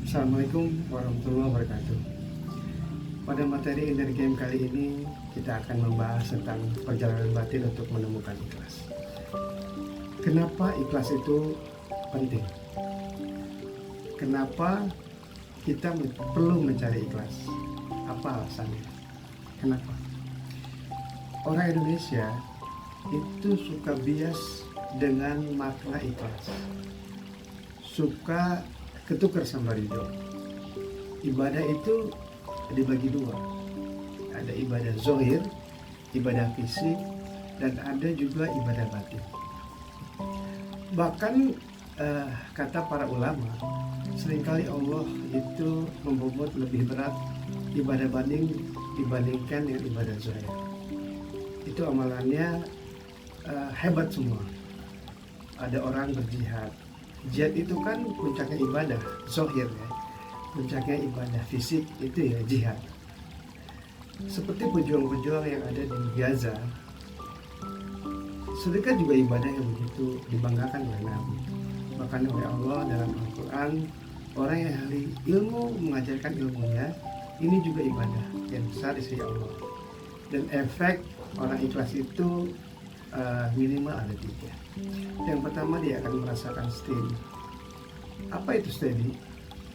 Assalamualaikum warahmatullahi wabarakatuh. Pada materi Inner Game kali ini kita akan membahas tentang perjalanan batin untuk menemukan ikhlas. Kenapa ikhlas itu penting? Kenapa kita perlu mencari ikhlas? Apa alasannya? Kenapa? Orang Indonesia itu suka bias dengan makna ikhlas. Suka ketukar sama ridho. Ibadah itu dibagi dua. Ada ibadah zohir, ibadah fisik, dan ada juga ibadah batin. Bahkan kata para ulama, seringkali Allah itu membobot lebih berat ibadah batin dibandingkan dengan ibadah zohir. Itu amalannya hebat semua. Ada orang berjihad. Jihad itu kan puncaknya ibadah zohir ya, puncaknya ibadah fisik itu ya jihad. Seperti pejuang-pejuang yang ada di Gaza, sedekah juga ibadah yang begitu dibanggakan oleh Nabi. Bahkan oleh Allah dalam Al-Quran, orang yang ahli ilmu mengajarkan ilmunya, ini juga ibadah yang besar di sisi Allah. Dan efek orang ikhlas itu minimal ada 3. Yang pertama, dia akan merasakan steady. Apa itu steady?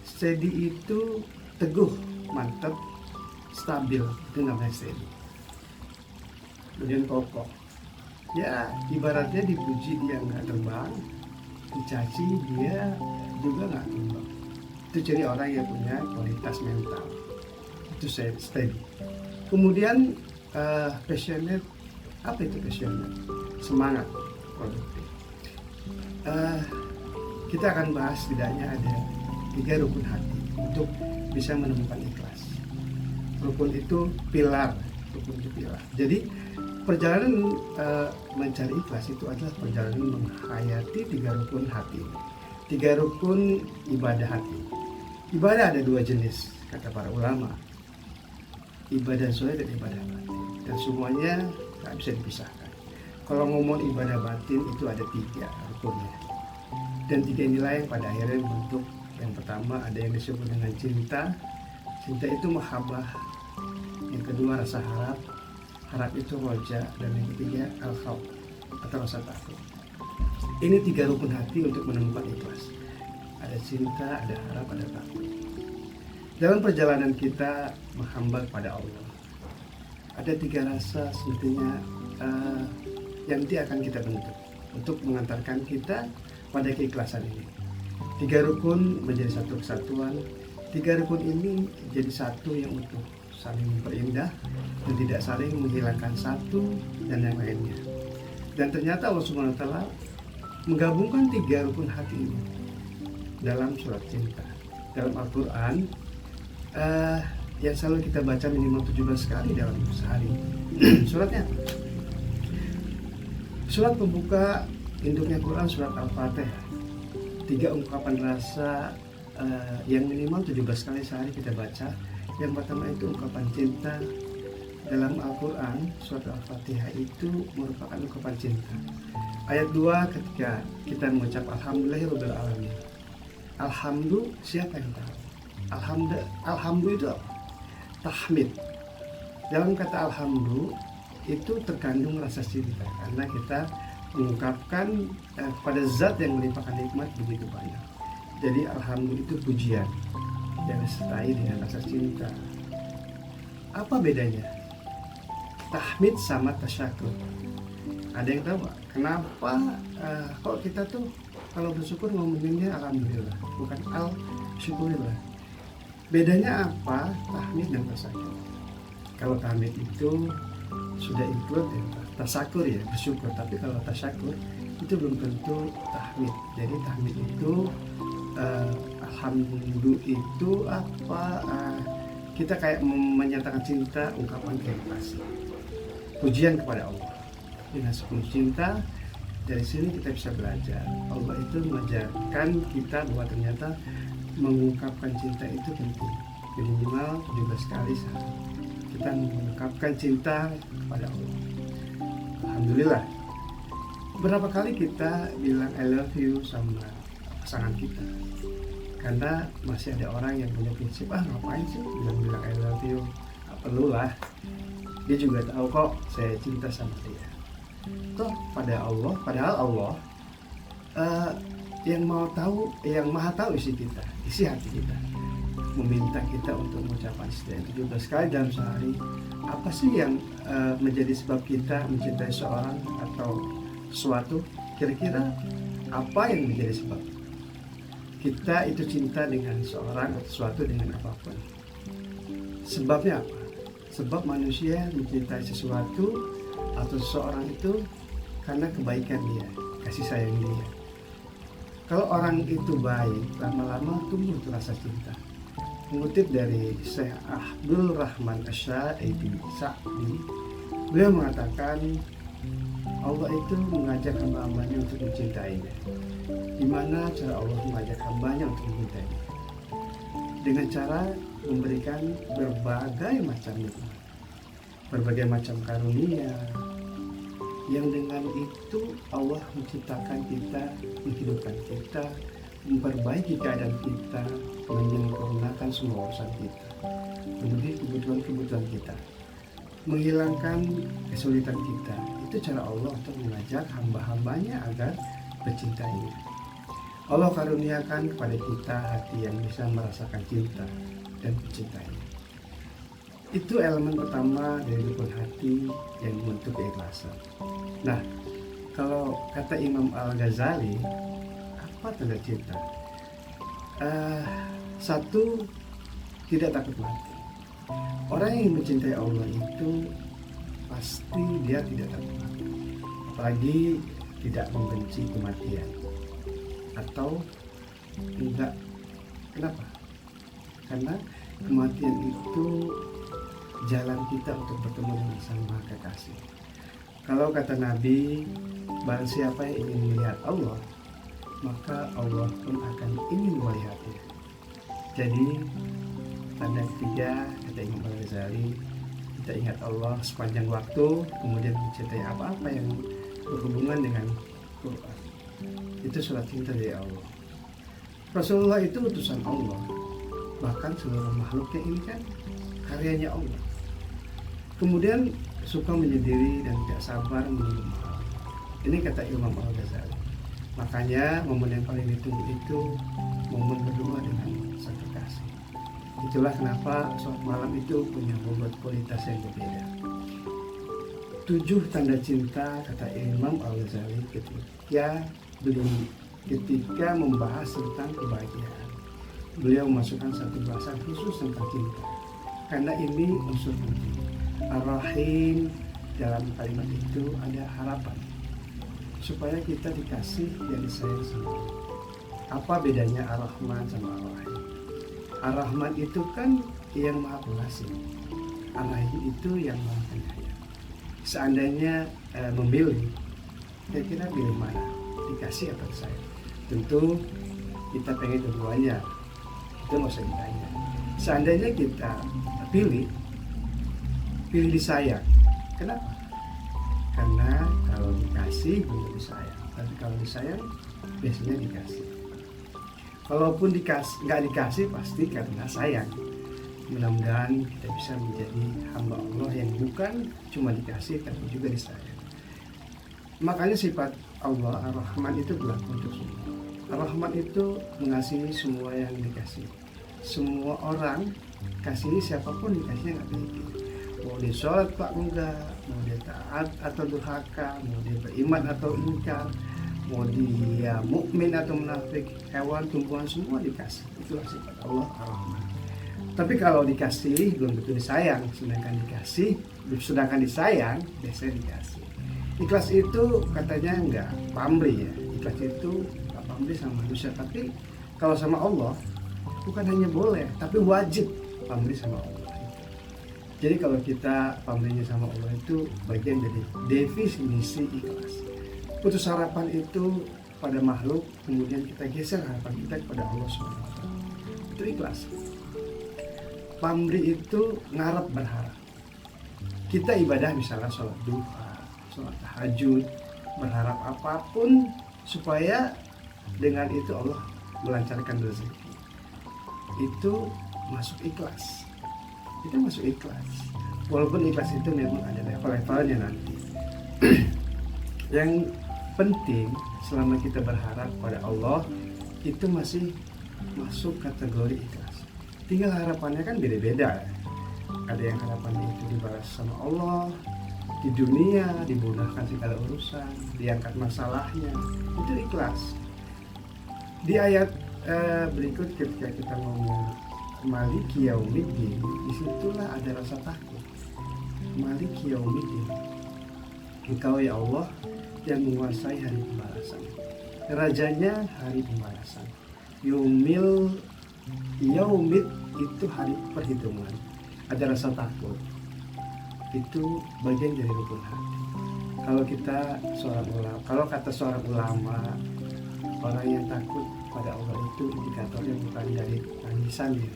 Steady itu teguh, mantap, stabil, itu namanya steady. Kemudian kokoh. Ya ibaratnya dipuji dia nggak terbang, dicaci dia juga nggak terbang. Itu ciri orang yang punya kualitas mental. Itu steady. Kemudian passionate. Apa itu passionate? Semangat, produktif. Kita akan bahas setidaknya ada 3 rukun hati untuk bisa menemukan ikhlas. Rukun itu pilar, Jadi perjalanan mencari ikhlas itu adalah perjalanan menghayati 3 rukun hati, 3 rukun ibadah hati. Ibadah ada 2 jenis kata para ulama, ibadah zahir dan ibadah batin, dan semuanya nggak bisa dipisahkan. Kalau ngomong ibadah batin itu ada 3 rukunnya, dan 3 inilah yang pada akhirnya membentuk. Yang pertama ada yang disebut dengan cinta. Cinta itu mahabbah. Yang kedua rasa harap. Harap itu roja. Dan yang ketiga al-khawf atau rasa takut. Ini 3 rukun hati untuk menemukan ikhlas. Ada cinta, ada harap, ada takut. Dalam perjalanan kita menghamba kepada Allah, ada 3 rasa sebetulnya yang nanti akan kita bentuk untuk mengantarkan kita pada keikhlasan ini. 3 rukun menjadi satu kesatuan. 3 rukun ini jadi satu yang utuh, saling memperindah dan tidak saling menghilangkan satu dan yang lainnya. Dan ternyata Allah Subhanahu wa Ta'ala menggabungkan 3 rukun hati ini dalam surat cinta. Dalam Al-Quran yang selalu kita baca minimal 17 kali dalam sehari. Suratnya surat pembuka induknya Quran, surat Al-Fatihah. 3 ungkapan rasa yang minimal 17 kali sehari kita baca. Yang pertama itu ungkapan cinta. Dalam Al-Quran, surat Al-Fatihah itu merupakan ungkapan cinta. Ayat 2 ketika kita mengucap Alhamdulillahirabbil alamin. Alhamdulillah, siapa yang tahu? Alhamdulillah itu apa? Tahmid. Dalam kata alhamdulillah itu terkandung rasa cinta, karena kita mengungkapkan pada zat yang melimpahkan nikmat begitu banyak. Jadi alhamdulillah itu pujian yang disertai dengan rasa cinta. Apa bedanya tahmid sama tasyakur? Ada yang tahu Pak? Kenapa kok kita tuh kalau bersyukur ngomonginnya alhamdulillah, bukan al-syukurillah? Bedanya apa tahmid dan tasyakur? Kalau tahmid itu sudah ikut ya, tasyakur ya, bersyukur. Tapi kalau tasyakur itu belum tentu tahmid. Jadi tahmid itu alhamdulillah itu apa? Kita kayak menyatakan cinta, ungkapan terima kasih, pujian kepada Allah. Dengan sepenuh cinta, dari sini kita bisa belajar. Allah itu mengajarkan kita bahwa ternyata mengungkapkan cinta itu penting. Minimal 17 kali sehari kita mengungkapkan cinta kepada Allah. Alhamdulillah. Berapa kali kita bilang I love you sama pasangan kita? Karena masih ada orang yang punya prinsip, ngapain sih bilang-bilang I love you, nggak perlu lah, dia juga tahu kok saya cinta sama dia. Toh padahal Allah yang maha tahu isi hati kita, meminta kita untuk mengucapkan setidaknya 17 kali dalam sehari. Apa sih yang menjadi sebab kita mencintai seorang atau sesuatu? Kira-kira apa yang menjadi sebab kita itu cinta dengan seorang atau sesuatu, dengan apapun? Sebabnya apa? Sebab manusia mencintai sesuatu atau seseorang itu karena kebaikan dia, kasih sayang dia. Kalau orang itu baik, lama-lama tumbuh rasa cinta. Mengutip dari Syekh Abdul Rahman Asy-Sya'idi, beliau mengatakan Allah itu mengajak hamba-hambanya untuk mencintainya. Di mana cara Allah mengajak hambanya untuk mencintainya? Dengan cara memberikan berbagai macam nikmat, berbagai macam karunia, yang dengan itu Allah menciptakan kita, menghidupkan kita, memperbaiki keadaan kita, menyempurnakan semua urusan kita, memenuhi kebutuhan kita, menghilangkan kesulitan kita. Itu cara Allah untuk mengajak hamba-hambanya agar mencintainya. Allah karuniakan kepada kita hati yang bisa merasakan cinta dan mencintainya. Itu elemen pertama dari rukun hati yang membentuk keikhlasan. Nah, kalau kata Imam Al-Ghazali, apa tanda cinta? Satu, tidak takut mati. Orang yang mencintai Allah itu pasti dia tidak takut mati, apalagi tidak membenci kematian. Atau enggak, kenapa? Karena kematian itu jalan kita untuk bertemu dengan Sang Maha Kekasih. Kalau kata Nabi, barang siapa yang ingin melihat Allah, maka Allah pun akan ingin melihatnya. Jadi tanda ketiga kata Imam Al-Ghazali, kita ingat Allah sepanjang waktu, kemudian mencintai apa-apa yang berhubungan dengan Quran. Itu surat cinta dari Allah. Rasulullah itu utusan Allah, bahkan seluruh makhluknya ini kan karyanya Allah. Kemudian suka menyendiri dan tidak sabar menunggu malam. Ini kata Imam Al-Ghazali. Makanya momen yang paling ditunggu itu momen berdoa dengan Sang Kekasih. Itulah kenapa sholat malam itu punya bobot kualitas yang berbeda. 7 tanda cinta kata Imam Al-Ghazali ketika membahas tentang kebahagiaan. Beliau memasukkan satu bahasan khusus tentang cinta, karena ini unsur penting. Ar-Rahim, dalam kalimat itu ada harapan supaya kita dikasih yang disayang sama Allah. Apa bedanya Ar-Rahman sama Ar-Rahim? Ar-Rahman itu kan yang maha pengasih, Ar-Rahim itu yang maha penyayang. Seandainya memilih, kira-kira pilih mana? Dikasih atau disayang? Tentu kita pengen keduanya, itu nggak usah ditanya. Seandainya kita pilih disayang. Kenapa? Karena kalau dikasih belum disayang, tapi kalau disayang biasanya dikasih. Kalaupun nggak dikasih pasti karena sayang. Mudah-mudahan kita bisa menjadi hamba Allah yang bukan cuma dikasih tapi juga disayang. Makanya sifat Allah Ar-Rahman itu berlaku untuk semua. Ar-Rahman itu mengasihi semua yang dikasih. Semua orang kasih siapapun dikasihnya nggak pilih. Mau dia sholat pak enggak, mau dia taat atau durhaka, mau dia beriman atau ingkar, mau dia mukmin atau munafik, hewan, tumbuhan semua dikasih. Itulah sifat Allah Ar-Rahman. Tapi kalau dikasih belum tentu disayang, sedangkan disayang biasanya dikasih. Ikhlas itu katanya enggak pamrih ya. Ikhlas itu enggak pamrih sama manusia, tapi kalau sama Allah bukan hanya boleh, tapi wajib pamrih sama Allah. Jadi kalau kita pamrihnya sama Allah itu bagian dari definisi ikhlas. Putus harapan itu pada makhluk, kemudian kita geser harapan kita kepada Allah SWT. Itu ikhlas. Pamrih itu ngarep berharap. Kita ibadah misalnya sholat duha, sholat tahajud, berharap apapun supaya dengan itu Allah melancarkan rezeki. itu masuk ikhlas. Itu masuk ikhlas. Walaupun ikhlas itu memang ada level-levelnya nanti. Yang penting selama kita berharap pada Allah itu masih masuk kategori ikhlas. Tinggal harapannya kan beda-beda. Ada yang harapannya itu dibalas sama Allah di dunia, dimudahkan segala urusan, diangkat masalahnya, itu ikhlas. Di ayat berikut ketika kita ngomong Maliki Yaumiddin, disitulah ada rasa takut. Maliki Yaumiddin, Engkau ya Allah yang menguasai hari pembalasan, rajanya hari pembalasan. Yaumid itu hari perhitungan. Ada rasa takut, itu bagian dari rukun hati. Kalau kata seorang ulama, orang yang takut pada Allah itu indikatornya bukan dari tangisannya,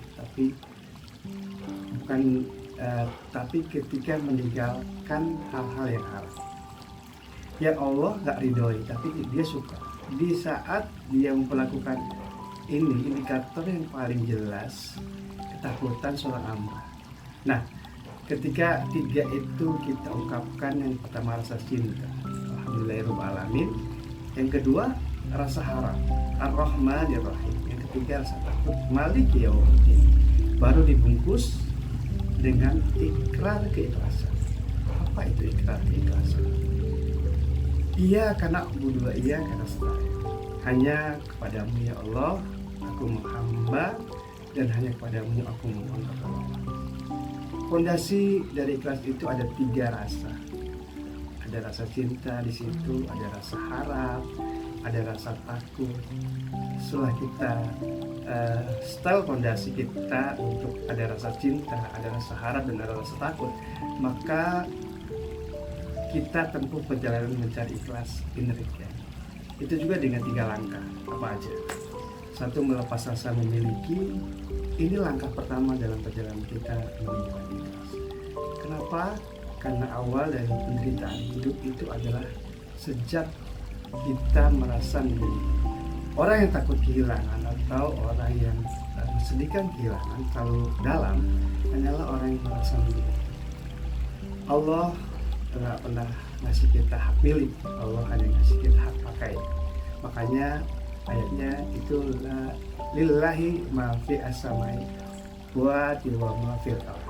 tapi ketika meninggalkan hal-hal yang haram. Ya Allah gak ridhoi, tapi dia suka. Di saat dia melakukan ini, indikator yang paling jelas ketakutan seorang hamba. Nah, ketika tiga itu kita ungkapkan, yang pertama rasa cinta, alhamdulillahirrahmanirrahim. Yang kedua rasa harap, ar-rahmanirrahim. Yang ketiga rasa takut, maliki yaumiddin. Baru dibungkus dengan ikrar keikhlasan. Apa itu ikrar keikhlasan? Iya karena budua, iya karena setelah. Hanya kepadamu ya Allah aku menghamba, dan hanya kepadamu aku memohon pertolongan. Fondasi dari ikhlas itu ada 3 rasa. Ada rasa cinta di situ, ada rasa harap, ada rasa takut. Setelah kita setel fondasi kita untuk ada rasa cinta, ada rasa harap, dan ada rasa takut, maka kita tempuh perjalanan mencari ikhlas inner again. Itu juga dengan 3 langkah. Apa aja? 1, melepas rasa memiliki. Ini langkah pertama dalam perjalanan kita menuju ikhlas. Kenapa? Karena awal dari penderitaan hidup itu adalah sejak kita merasa memiliki. Orang yang takut kehilangan atau orang yang sedihkan kehilangan terlalu dalam hanyalah orang yang merasa memiliki. Allah tidak pernah ngasih kita hak milik, Allah hanya ngasih kita hak pakai. Makanya ayatnya itu lillahi ma fi as-samai wa ma fil ardh.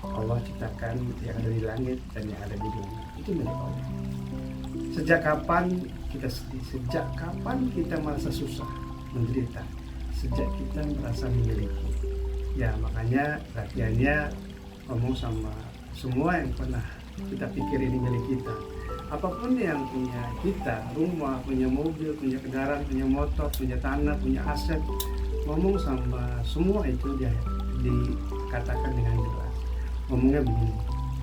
Allah ciptakan yang ada di langit dan yang ada di bumi, itu milik Allah. Sejak kapan kita sedih? Sejak kapan kita merasa susah, menderita? Sejak kita merasa memiliki. Ya makanya latihannya ngomong sama semua yang pernah kita pikir ini milik kita. Apapun yang punya kita, rumah, punya mobil, punya kendaraan, punya motor, punya tanah, punya aset, ngomong sama semua itu dia dikatakan dengan jelas. Ngomongnya begini,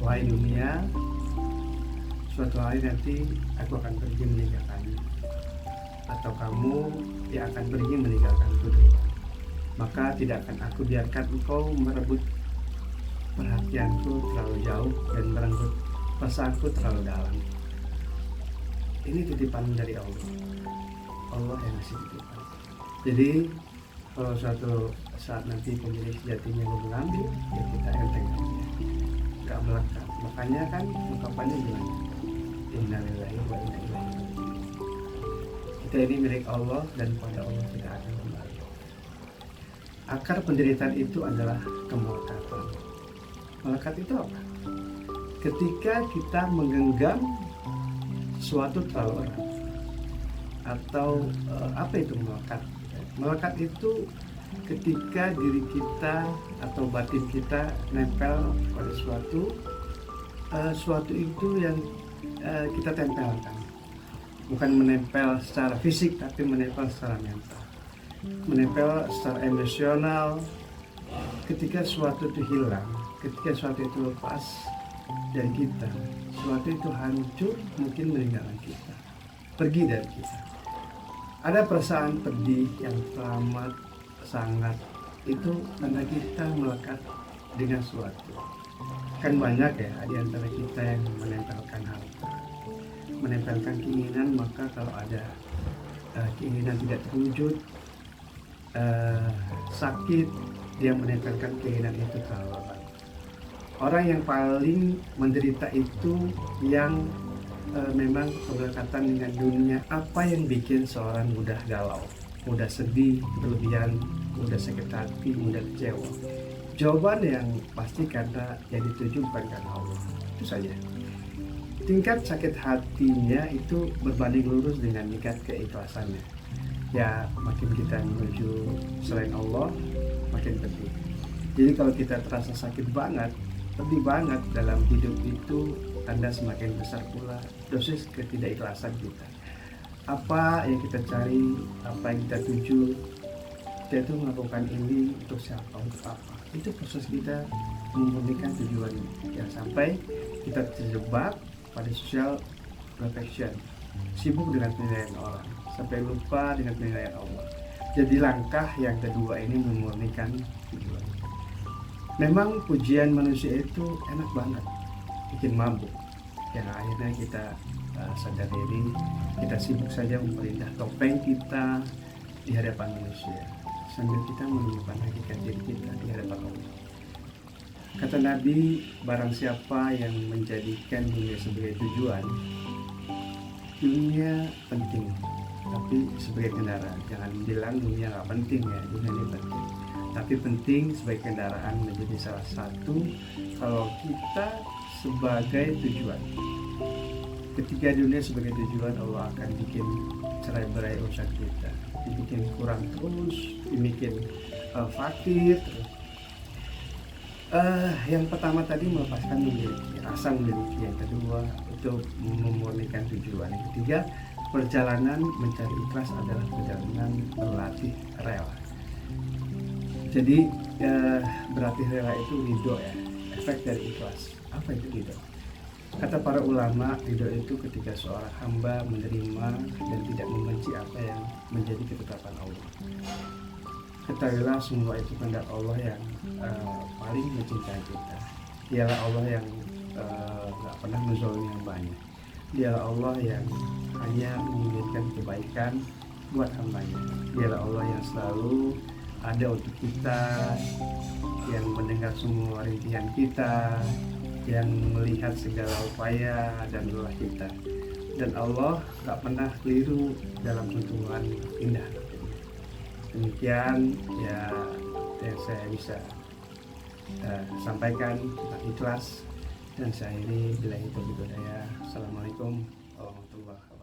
wahai dunia, suatu hari nanti aku akan pergi meninggalkanmu, atau kamu yang akan pergi meninggalkanku dulu. Maka tidak akan aku biarkan engkau merebut perhatianku terlalu jauh dan merenggut perasaanku terlalu dalam. Ini titipan dari Allah. Allah yang ngasih titipan. Jadi kalau suatu saat nanti pemilik sejatinya mau mengambil, ya kita enteng aja, nggak melekat. Makanya kan ungkapannya gimana? Innalillahi wa inna ilaihi raji'un. Kita ini milik Allah dan pada Allah kita akan kembali. Akar penderitaan itu adalah kemelekatan. Melekat itu apa? Ketika kita menggenggam sesuatu terlalu erat, atau apa itu melekat? Melekat itu ketika diri kita atau batin kita nempel pada suatu itu yang kita tempelkan, bukan menempel secara fisik tapi menempel secara mental, menempel secara emosional. Ketika suatu itu hilang, ketika suatu itu lepas dari kita, suatu itu hancur, mungkin meninggalkan kita, pergi dari kita. Ada perasaan pedih yang teramat sangat, itu karena kita melekat dengan suatu. Kan banyak ya di antara kita yang menempelkan harta, menempelkan keinginan. Maka kalau ada keinginan tidak terwujud, eh, sakit, dia meningkatkan keinginan itu terlalu lama. Orang yang paling menderita itu yang memang berdekatan dengan dunia. Apa yang bikin seorang mudah galau, mudah sedih, berlebihan, mudah sakit hati, mudah kecewa? Jawaban yang pasti karena yang dituju bukan karena Allah. Itu saja. Tingkat sakit hatinya itu berbanding lurus dengan tingkat keikhlasannya. Ya, makin kita menuju selain Allah, makin pedih. Jadi kalau kita terasa sakit banget, pedih banget dalam hidup itu, tanda semakin besar pula dosis ketidakikhlasan kita. Apa yang kita cari, apa yang kita tuju, kita itu melakukan ini untuk siapa, untuk apa? Itu proses kita memurnikan tujuan. Yang sampai kita terjebak pada social perfection, sibuk dengan penilaian orang, sampai lupa dengan penilaian Allah. Jadi langkah yang kedua ini memurnikan tujuan. Memang pujian manusia itu enak banget, bikin mabuk. Yang akhirnya kita sadar diri, kita sibuk saja memperindah topeng kita di hadapan manusia, sambil kita menemukan hakikat diri kita di hadapan Allah. Kata Nabi, barang siapa yang menjadikan dunia sebagai tujuan, dunia penting, tapi sebagai kendaraan. Jangan bilang dunia nggak penting ya, dunia ini penting. Tapi penting sebagai kendaraan menjadi salah satu kalau kita sebagai tujuan. Ketika dunia sebagai tujuan, Allah akan bikin cerai-berai urusan kita, dibikin kurang terus, dibikin fakir terus. Yang pertama tadi melepaskan memiliki, rasa memiliki. Yang kedua itu memurnikan tujuan. Yang ketiga, perjalanan mencari ikhlas adalah perjalanan berlatih rela. Jadi berlatih rela itu ridho ya, efek dari ikhlas. Apa itu ridho? Kata para ulama, ridho itu ketika seorang hamba menerima dan tidak membenci apa yang menjadi ketetapan Allah. Ketahuilah semua itu kehendak Allah yang paling mencintai kita. Dialah Allah yang gak pernah menzalimi hambanya. Dialah Allah yang hanya menginginkan kebaikan buat hambanya. Dialah Allah yang selalu ada untuk kita, yang mendengar semua rintihan kita, yang melihat segala upaya dan lelah kita. Dan Allah gak pernah keliru dalam perhitungan indah. Demikian ya yang saya bisa sampaikan tentang ikhlas, dan saya ini bila itu budaya. Assalamualaikum warahmatullahi wabarakatuh.